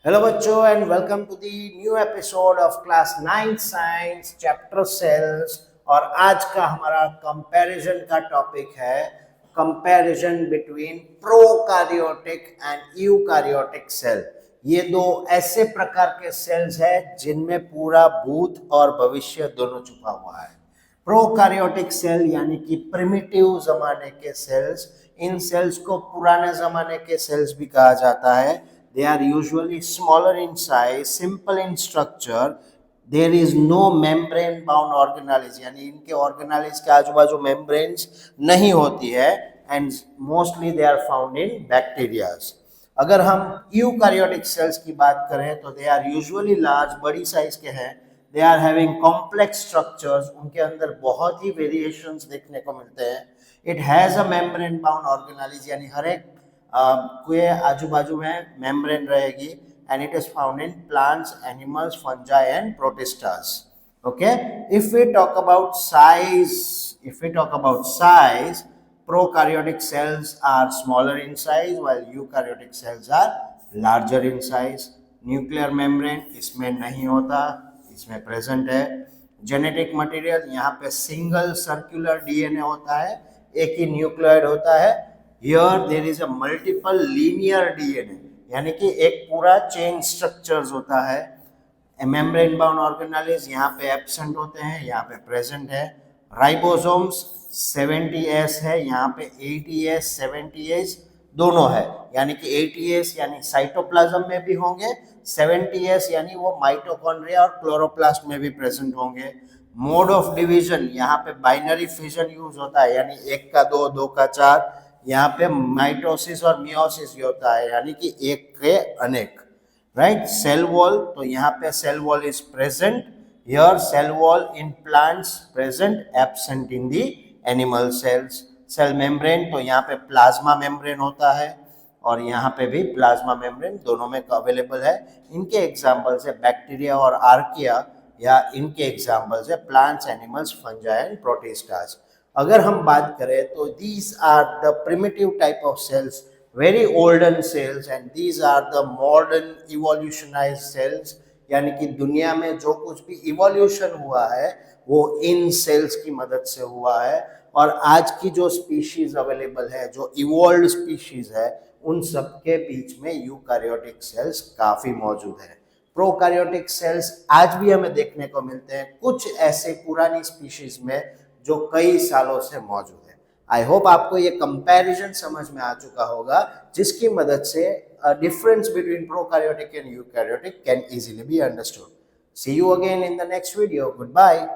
Hello बच्चों and welcome to the new episode of class 9 science chapter cells. और आज का हमारा कंपैरिजन का टॉपिक है comparison between prokaryotic and eukaryotic cell. ये दो ऐसे प्रकार के सेल्स हैं जिनमें पूरा भूत और भविष्य दोनों छुपा हुआ है। प्रोकारियोटिक सेल यानी कि प्रिमिटिव जमाने के सेल्स, इन सेल्स को पुराने जमाने के सेल्स भी कहा जाता है। They are usually smaller in size, simple in structure. There is no membrane bound organelles, यानी इनके organelles के आजू बाजू membranes नहीं होती है and mostly they are found in bacteria. अगर हम यूकारियोटिक सेल्स की बात करें तो they are usually large, बड़ी साइज के हैं। They are having complex structures, उनके अंदर बहुत ही variations देखने को मिलते हैं। It has a membrane bound organelles, यानी हर एक के आजू बाजू में मेम्ब्रेन रहेगी and it is found in plants, animals, fungi and protistas. Okay, if we talk about size, prokaryotic cells are smaller in size while eukaryotic cells are larger in size. Nuclear membrane इसमें नहीं होता, इसमें present है। Genetic material, यहाँ पे single circular DNA होता है, एक ही न्यूक्लियोइड होता है। Here there is a multiple linear DNA, यानी कि एक पूरा चेन स्ट्रक्चर्स होता है। मेम्ब्रेन बाउंड ऑर्गेनेल्स यहाँ पे एब्सेंट होते हैं, यहाँ पे प्रेजेंट है। राइबोसोम्स 70S है, यहाँ पे 80S 70S दोनों है, यानी कि 80S यानी साइटोप्लाज्म में भी होंगे, 70S यानी वो माइटोकॉन्ड्रिया और क्लोरोप्लास्ट में भी प्रेजेंट होंगे। मोड ऑफ डिवीजन, यहाँ पे बाइनरी फिजन यूज होता है, यानी 1 का 2, 2 का 4। यहाँ पे माइटोसिस और मियोसिस होता है, यानी कि एक के अनेक। राइट, सेल वॉल, तो यहाँ पे cell wall is present here, cell wall in plants present, absent in the animal cells. Cell membrane, तो यहाँ पे प्लाज्मा मेम्ब्रेन होता है और यहाँ पे भी प्लाज्मा मेम्ब्रेन, दोनों में अवेलेबल है। इनके एग्जाम्पल्स है बैक्टीरिया और आर्किया, या इनके एग्जाम्पल्स है plants, animals, fungi and protistas. अगर हम बात करें तो these are the primitive type of cells, very olden cells, and these are the modern evolutionized cells, यानी कि दुनिया में जो कुछ भी इवोल्यूशन हुआ है वो इन सेल्स की मदद से हुआ है। और आज की जो स्पीशीज अवेलेबल है, जो इवोल्व्ड स्पीशीज है, उन सब के बीच में यूकैरियोटिक सेल्स काफी मौजूद है। प्रोकैरियोटिक सेल्स आज भी हमें देखने को मिलते हैं कुछ ऐसे पुरानी स्पीशीज में जो कई सालों से मौजूद है। आई होप आपको ये कंपैरिजन समझ में आ चुका होगा, जिसकी मदद से difference between prokaryotic and eukaryotic can easily be understood. See you again in the next video. Good bye.